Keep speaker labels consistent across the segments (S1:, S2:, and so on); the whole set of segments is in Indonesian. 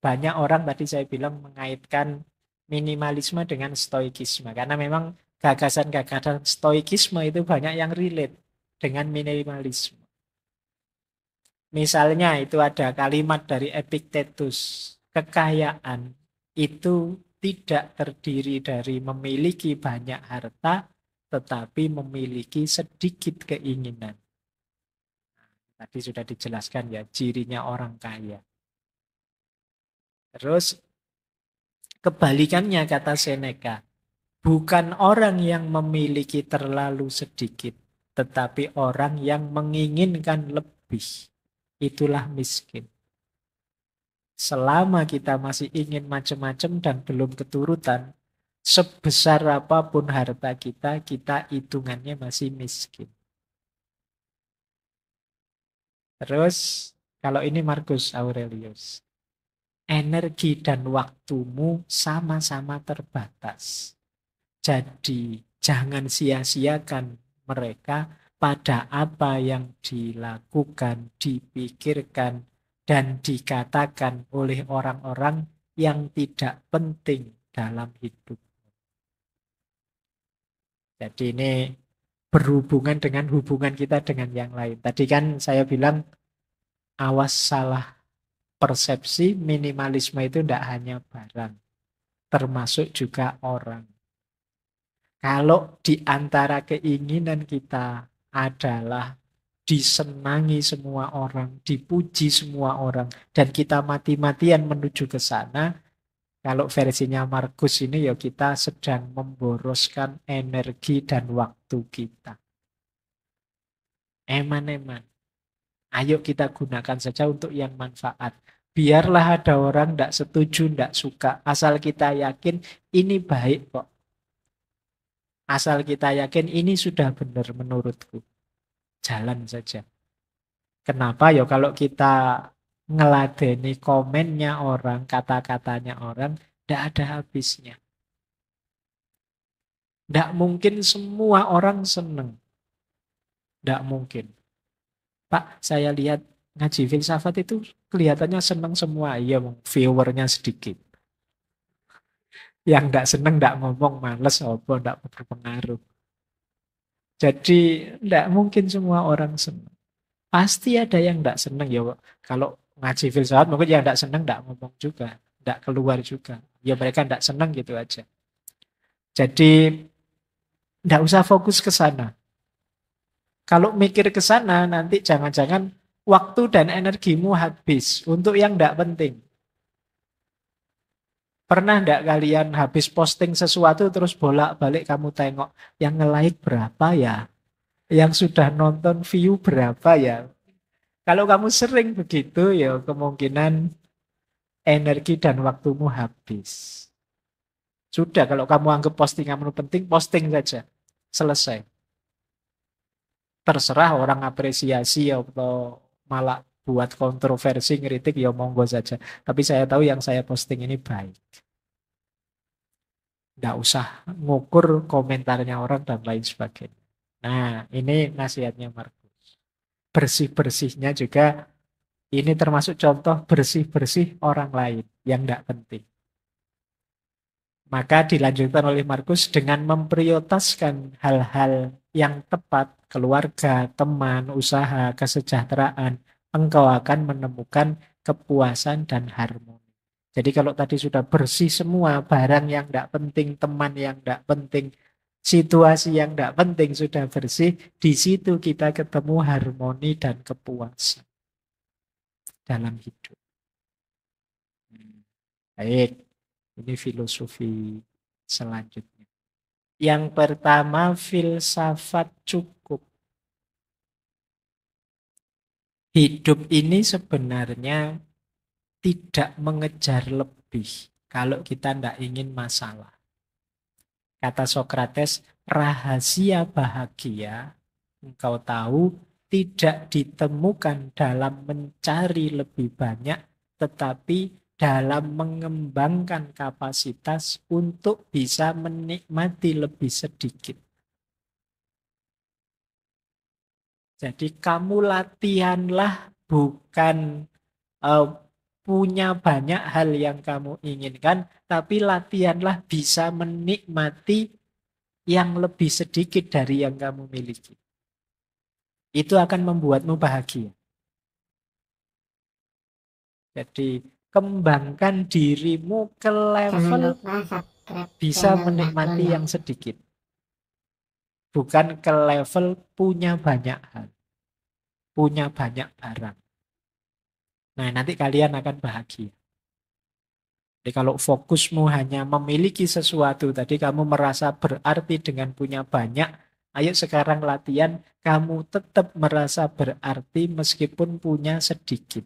S1: banyak orang tadi saya bilang mengaitkan minimalisme dengan stoikisme. Karena memang gagasan-gagasan stoikisme itu banyak yang relate dengan minimalisme. Misalnya itu ada kalimat dari Epictetus, kekayaan itu tidak terdiri dari memiliki banyak harta, tetapi memiliki sedikit keinginan. Tadi sudah dijelaskan ya, cirinya orang kaya. Terus kebalikannya kata Seneca, bukan orang yang memiliki terlalu sedikit, tetapi orang yang menginginkan lebih. Itulah miskin. Selama kita masih ingin macam-macam dan belum keturutan, sebesar apapun harta kita, kita hitungannya masih miskin. Terus, kalau ini Marcus Aurelius, energi dan waktumu sama-sama terbatas. Jadi, jangan sia-siakan mereka pada apa yang dilakukan, dipikirkan, dan dikatakan oleh orang-orang yang tidak penting dalam hidup. Jadi ini berhubungan dengan hubungan kita dengan yang lain. Tadi kan saya bilang awas salah persepsi, minimalisme itu tidak hanya barang, termasuk juga orang. Kalau di antara keinginan kita adalah disenangi semua orang, dipuji semua orang, dan kita mati-matian menuju ke sana, kalau versinya Markus ini ya kita sedang memboroskan energi dan waktu kita. Eman-eman. Ayo kita gunakan saja untuk yang manfaat. Biarlah ada orang tidak setuju, tidak suka. Asal kita yakin ini baik kok. Asal kita yakin ini sudah benar menurutku. Jalan saja. Kenapa ya kalau kita ngeladeni komennya orang, kata-katanya orang, tidak ada habisnya. Tidak mungkin semua orang senang. Tidak mungkin. Pak, saya lihat ngaji filsafat itu kelihatannya senang semua. Iya, viewernya sedikit. Yang tidak senang tidak ngomong, males, apa, tidak berpengaruh. Jadi tidak mungkin semua orang senang. Pasti ada yang tidak senang ya. Kalau ngaji filsafat mungkin yang tidak senang tidak ngomong juga, tidak keluar juga. Ya mereka tidak senang gitu aja. Jadi tidak usah fokus ke sana. Kalau mikir ke sana nanti jangan-jangan waktu dan energimu habis untuk yang tidak penting. Pernah tidak kalian habis posting sesuatu terus bolak-balik kamu tengok yang nge-like berapa ya? Yang sudah nonton view berapa ya? Kalau kamu sering begitu ya kemungkinan energi dan waktumu habis. Sudah kalau kamu anggap postinganmu penting, posting saja. Selesai. Terserah orang apresiasi atau malah buat kontroversi, ngeritik ya monggo saja. Tapi saya tahu yang saya posting ini baik. Nggak usah ngukur komentarnya orang dan lain sebagainya. Nah, ini nasihatnya Markus. Bersih-bersihnya juga ini termasuk contoh bersih-bersih orang lain yang tidak penting. Maka dilanjutkan oleh Markus dengan memprioritaskan hal-hal yang tepat, keluarga, teman, usaha, kesejahteraan, engkau akan menemukan kepuasan dan harmoni. Jadi kalau tadi sudah bersih semua, barang yang tidak penting, teman yang tidak penting, situasi yang tidak penting sudah bersih, di situ kita ketemu harmoni dan kepuasan dalam hidup. Baik, ini filosofi selanjutnya. Yang pertama, filsafat cukup. Hidup ini sebenarnya tidak mengejar lebih kalau kita tidak ingin masalah. Kata Sokrates, rahasia bahagia, engkau tahu, tidak ditemukan dalam mencari lebih banyak, tetapi dalam mengembangkan kapasitas untuk bisa menikmati lebih sedikit. Jadi kamu latihanlah bukan punya banyak hal yang kamu inginkan, tapi latihanlah bisa menikmati yang lebih sedikit dari yang kamu miliki. Itu akan membuatmu bahagia. Jadi kembangkan dirimu ke
S2: Jangan
S1: level
S2: lupa subscribe
S1: bisa
S2: channel Maklum
S1: menikmati
S2: ya.
S1: yang sedikit. Bukan ke level punya banyak hal, punya banyak barang. Nah, nanti kalian akan bahagia. Jadi kalau fokusmu hanya memiliki sesuatu, tadi kamu merasa berarti dengan punya banyak, ayo sekarang latihan, kamu tetap merasa berarti meskipun punya sedikit.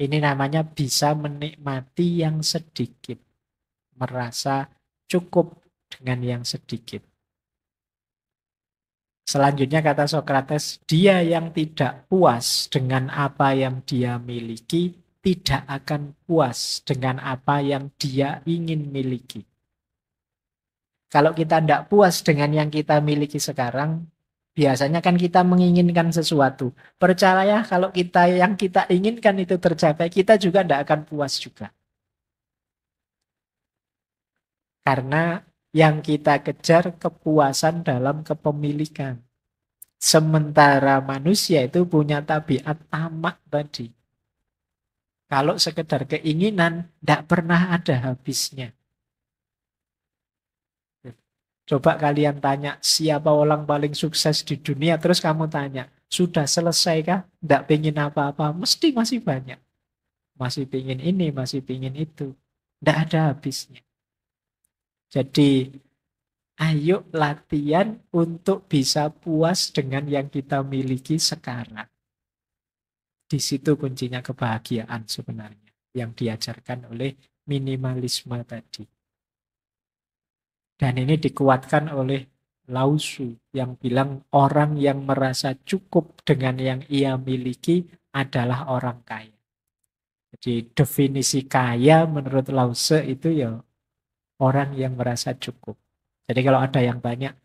S1: Ini namanya bisa menikmati yang sedikit. Merasa cukup dengan yang sedikit. Selanjutnya kata Sokrates, dia yang tidak puas dengan apa yang dia miliki, tidak akan puas dengan apa yang dia ingin miliki. Kalau kita tidak puas dengan yang kita miliki sekarang, biasanya kan kita menginginkan sesuatu. Percaya kalau yang kita inginkan itu tercapai, kita juga tidak akan puas juga. Karena yang kita kejar kepuasan dalam kepemilikan. Sementara manusia itu punya tabiat tamak tadi. Kalau sekedar keinginan, tidak pernah ada habisnya. Coba kalian tanya, siapa orang paling sukses di dunia, terus kamu tanya, sudah selesai kah? Tidak pengen apa-apa, mesti masih banyak. Masih pengen ini, masih pengen itu. Tidak ada habisnya. Jadi, ayo latihan untuk bisa puas dengan yang kita miliki sekarang. Di situ kuncinya kebahagiaan sebenarnya yang diajarkan oleh minimalisme tadi. Dan ini dikuatkan oleh Lao Tzu yang bilang orang yang merasa cukup dengan yang ia miliki adalah orang kaya. Jadi definisi kaya menurut Lao Tzu itu ya orang yang merasa cukup. Jadi kalau ada yang banyak,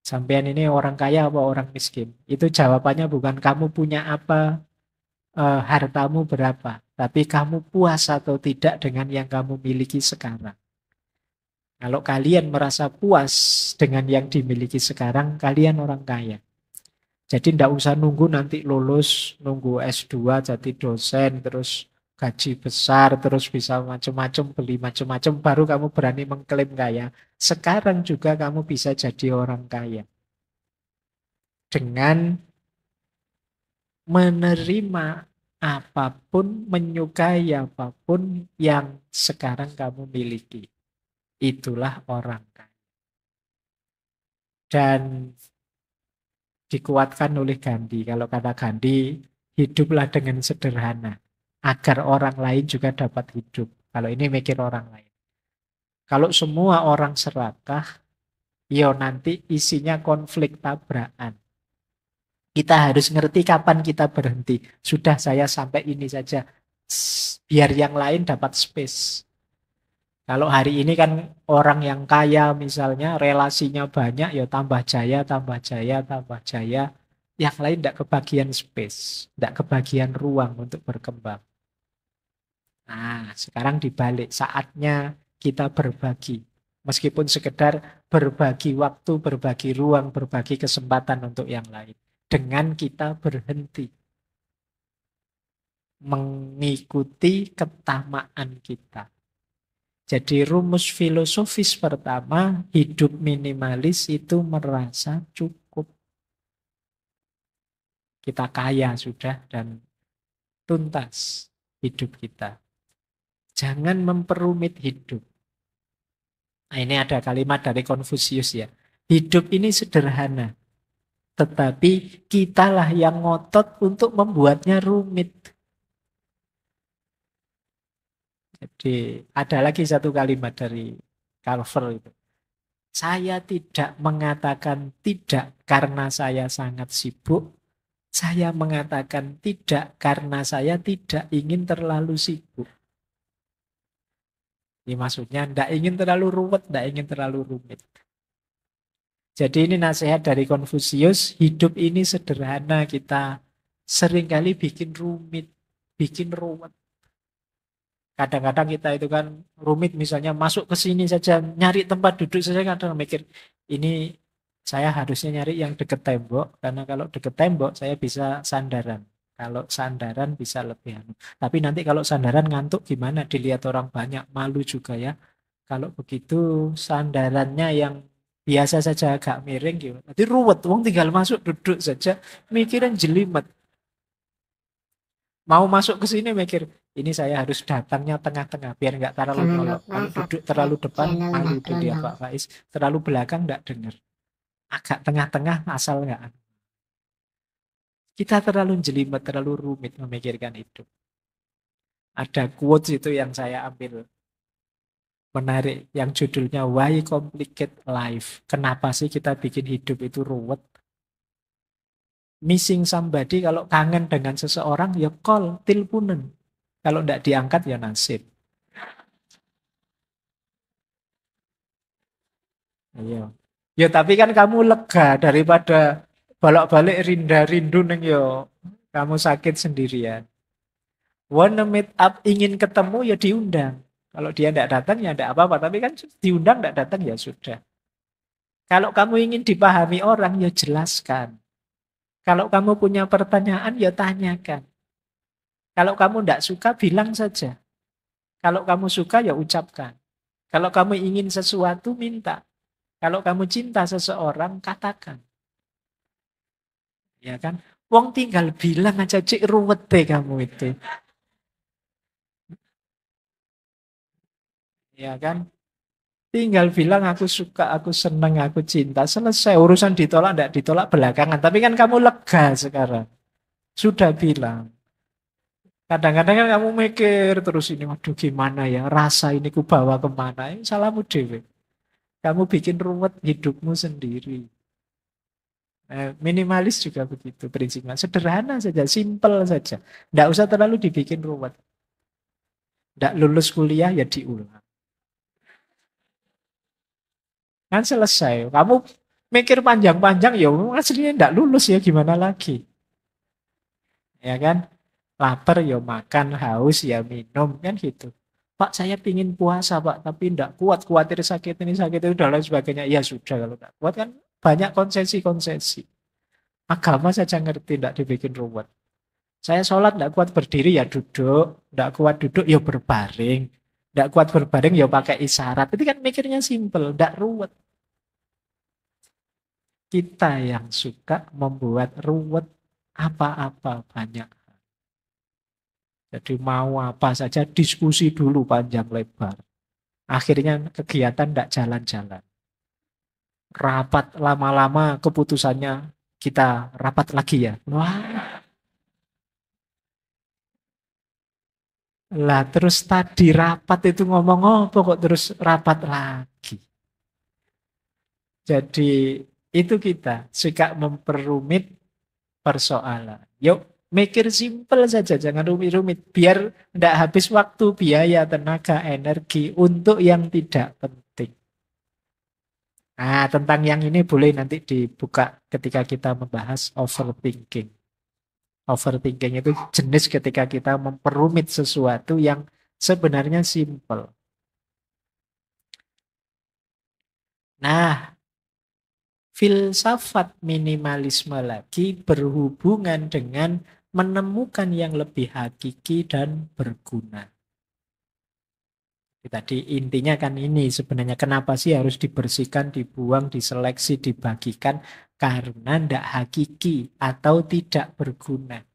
S1: sampean ini orang kaya apa orang miskin? Itu jawabannya bukan kamu punya apa, hartamu berapa, tapi kamu puas atau tidak dengan yang kamu miliki sekarang. Kalau kalian merasa puas dengan yang dimiliki sekarang, kalian orang kaya. Jadi tidak usah nunggu nanti lulus, nunggu S2 jadi dosen, terus gaji besar, terus bisa macam-macam, beli macam-macam, baru kamu berani mengklaim kaya. Sekarang juga kamu bisa jadi orang kaya. Dengan menerima apapun, menyukai apapun yang sekarang kamu miliki. Itulah orang kaya. Dan dikuatkan oleh Gandhi. Kalau kata Gandhi, hiduplah dengan sederhana. Agar orang lain juga dapat hidup. Kalau ini mikir orang lain. Kalau semua orang serakah, yo nanti isinya konflik tabrakan. Kita harus ngerti kapan kita berhenti. Sudah saya sampai ini saja. Biar yang lain dapat space. Kalau hari ini kan orang yang kaya misalnya relasinya banyak ya tambah jaya, tambah jaya, tambah jaya. Yang lain tidak kebagian space, tidak kebagian ruang untuk berkembang. Nah, sekarang dibalik saatnya kita berbagi. Meskipun sekedar berbagi waktu, berbagi ruang, berbagi kesempatan untuk yang lain. Dengan kita berhenti mengikuti ketamaan kita. Jadi rumus filosofis pertama, hidup minimalis itu merasa cukup. Kita kaya sudah dan tuntas hidup kita. Jangan memperumit hidup. Nah, ini ada kalimat dari Konfusius ya. Hidup ini sederhana, tetapi kitalah yang ngotot untuk membuatnya rumit. Jadi ada lagi satu kalimat dari Carver itu. Saya tidak mengatakan tidak karena saya sangat sibuk. Saya mengatakan tidak karena saya tidak ingin terlalu sibuk. Ini maksudnya tidak ingin terlalu ruwet, tidak ingin terlalu rumit. Jadi ini nasihat dari Konfusius, hidup ini sederhana, kita seringkali bikin rumit, bikin ruwet. Kadang-kadang kita itu kan rumit, misalnya masuk ke sini saja, nyari tempat duduk saja kadang mikir, ini saya harusnya nyari yang deket tembok, karena kalau deket tembok saya bisa sandaran. Kalau sandaran bisa lebih anu. Tapi nanti kalau sandaran ngantuk gimana? Dilihat orang banyak, malu juga ya. Kalau begitu sandarannya yang biasa saja agak miring gitu. Nanti ruwet, wong tinggal masuk duduk saja, mikirin jelimet. Mau masuk ke sini mikir, ini saya harus datangnya tengah-tengah biar nggak terlalu
S2: Jangan
S1: nyolok.
S2: lupa
S1: Kalau duduk terlalu
S2: subscribe
S1: depan,
S2: channel
S1: malu
S2: Dak
S1: dilihat
S2: Dono.
S1: Pak Faiz. Terlalu belakang nggak dengar. Agak tengah-tengah asal nggak. Kita terlalu jelimet, terlalu rumit memikirkan itu. Ada quotes itu yang saya ambil menarik, yang judulnya Why Complicate Life? Kenapa sih kita bikin hidup itu ruwet? Missing somebody, kalau kangen dengan seseorang ya call, tilpunen. Kalau nggak diangkat ya nasib. Iya. Ya tapi kan kamu lega daripada bolak-balik rindu neng yo. Kamu sakit sendirian. Wanna meet up, ingin ketemu ya diundang. Kalau dia tidak datang ya tidak apa-apa. Tapi kan diundang tidak datang ya sudah. Kalau kamu ingin dipahami orang ya jelaskan. Kalau kamu punya pertanyaan ya tanyakan. Kalau kamu tidak suka bilang saja. Kalau kamu suka ya ucapkan. Kalau kamu ingin sesuatu minta. Kalau kamu cinta seseorang katakan. Ya kan? Wong tinggal bilang aja, cik ruwet deh kamu itu. Ya kan? Tinggal bilang aku suka, aku senang, aku cinta. Selesai. Urusan ditolak, tidak ditolak belakangan. Tapi kan kamu lega sekarang. Sudah bilang. Kadang-kadang kan kamu mikir terus ini, waduh gimana ya, rasa ini ku bawa kemana. Ini salahmu dewe. Kamu bikin ruwet hidupmu sendiri. Minimalis juga begitu prinsipnya. Sederhana saja, simple saja. Tidak usah terlalu dibikin ruwet. Tidak lulus kuliah ya diulang. Kan selesai. Kamu mikir panjang-panjang ya aslinya tidak lulus ya gimana lagi. Ya kan? Lapar ya makan, haus ya minum kan gitu. Pak saya pingin puasa Pak tapi tidak kuat, khawatir sakit ini sakit itu dan lain sebagainya. Ya sudah kalau tidak kuat kan banyak konsesi-konsesi. Agama saja ngerti tidak dibikin ruwet. Saya sholat tidak kuat berdiri ya duduk, tidak kuat duduk ya berbaring. Tidak kuat berbaring ya pakai isyarat. Itu kan mikirnya simpel, tidak ruwet. Kita yang suka membuat ruwet apa-apa banyak. Jadi mau apa saja diskusi dulu panjang lebar. Akhirnya kegiatan tidak jalan-jalan. Rapat lama-lama keputusannya kita rapat lagi ya. Wah, lah terus tadi rapat itu ngomong apa kok terus rapat lagi. Jadi itu kita suka memperumit persoalan. Yuk, mikir simpel saja, jangan rumit-rumit. Biar tidak habis waktu, biaya, tenaga, energi untuk yang tidak penting. Nah, tentang yang ini boleh nanti dibuka ketika kita membahas overthinking. Overthinking itu jenis ketika kita memperumit sesuatu yang sebenarnya simpel. Nah, filsafat minimalisme lagi berhubungan dengan menemukan yang lebih hakiki dan berguna. Tadi intinya kan ini sebenarnya kenapa sih harus dibersihkan, dibuang, diseleksi, dibagikan karena tidak hakiki atau tidak berguna.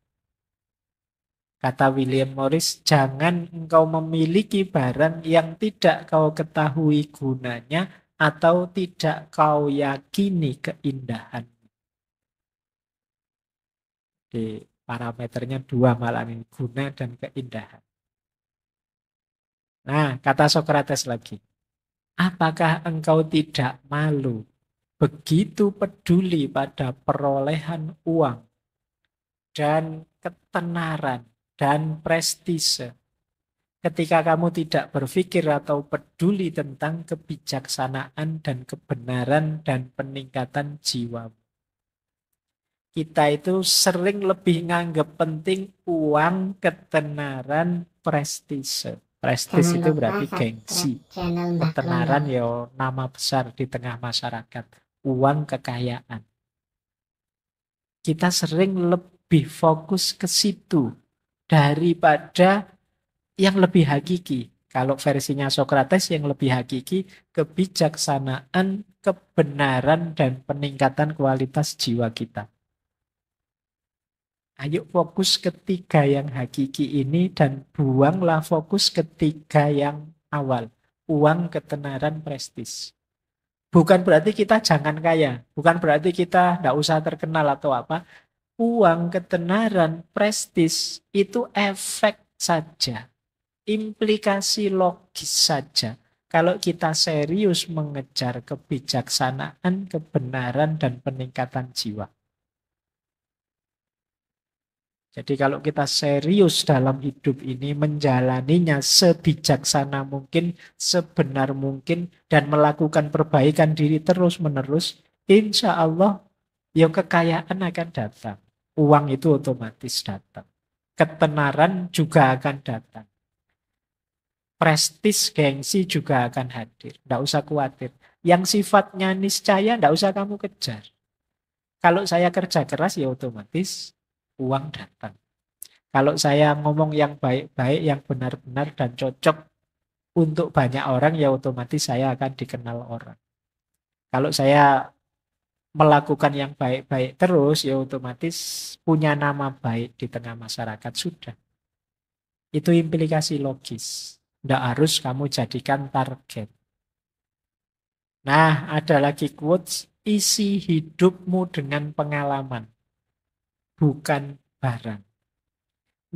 S1: Kata William Morris, jangan engkau memiliki barang yang tidak kau ketahui gunanya atau tidak kau yakini keindahan. Di parameternya dua malah ini, guna dan keindahan. Nah, kata Socrates lagi, apakah engkau tidak malu begitu peduli pada perolehan uang dan ketenaran dan prestise ketika kamu tidak berpikir atau peduli tentang kebijaksanaan dan kebenaran dan peningkatan jiwa. Kita itu sering lebih nganggap penting uang, ketenaran, prestise. Prestis
S2: Jangan
S1: itu
S2: lupa
S1: berarti gengsi.
S2: subscribe channel Mbah Klon ya.
S1: Ketenaran ya nama besar di tengah masyarakat. Uang, kekayaan. Kita sering lebih fokus ke situ daripada yang lebih hakiki. Kalau versinya Socrates yang lebih hakiki, kebijaksanaan, kebenaran, dan peningkatan kualitas jiwa kita. Ayo fokus ketiga yang hakiki ini dan buanglah fokus ketiga yang awal. Uang, ketenaran, prestis. Bukan berarti kita jangan kaya. Bukan berarti kita tidak usah terkenal atau apa. Uang, ketenaran, prestis itu efek saja. Implikasi logis saja. Kalau kita serius mengejar kebijaksanaan, kebenaran, dan peningkatan jiwa. Jadi kalau kita serius dalam hidup ini, menjalaninya sebijaksana mungkin, sebenar mungkin, dan melakukan perbaikan diri terus-menerus, insya Allah, ya kekayaan akan datang. Uang itu otomatis datang. Ketenaran juga akan datang. Prestis, gengsi juga akan hadir. Tidak usah khawatir. Yang sifatnya niscaya, tidak usah kamu kejar. Kalau saya kerja keras, ya otomatis uang datang. Kalau saya ngomong yang baik-baik, yang benar-benar dan cocok untuk banyak orang, ya otomatis saya akan dikenal orang. Kalau saya melakukan yang baik-baik terus, ya otomatis punya nama baik di tengah masyarakat sudah. Itu implikasi logis. Tidak harus kamu jadikan target. Nah, ada lagi quotes, isi hidupmu dengan pengalaman, bukan barang.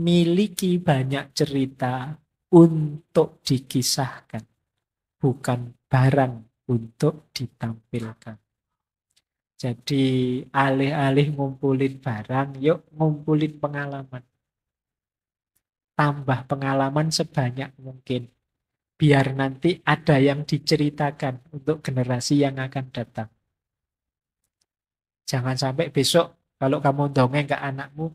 S1: Miliki banyak cerita untuk dikisahkan, bukan barang untuk ditampilkan. Jadi alih-alih ngumpulin barang, yuk ngumpulin pengalaman. Tambah pengalaman sebanyak mungkin. Biar nanti ada yang diceritakan untuk generasi yang akan datang. Jangan sampai besok kalau kamu dongeng ke anakmu,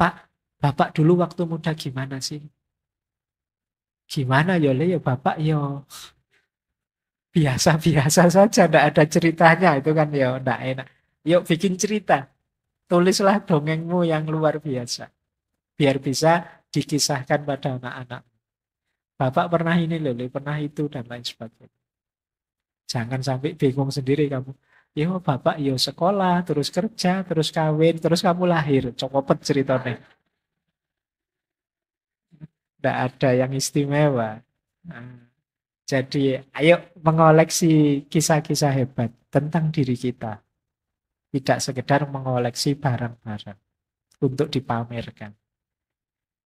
S1: Pak, Bapak dulu waktu muda gimana sih? Gimana ya, Le? Ya Bapak ya biasa-biasa saja, tidak ada ceritanya. Itu kan ya tidak enak. Yuk bikin cerita. Tulislah dongengmu yang luar biasa. Biar bisa dikisahkan pada anak-anak. Bapak pernah ini loh, Le, pernah itu, dan lain sebagainya. Jangan sampai bingung sendiri kamu. Yo bapak yo sekolah, terus kerja, terus kawin, terus kamu lahir. Cokopet ceritanya. Tidak ada yang istimewa. Nah, jadi ayo mengoleksi kisah-kisah hebat tentang diri kita. Tidak sekedar mengoleksi barang-barang untuk dipamerkan.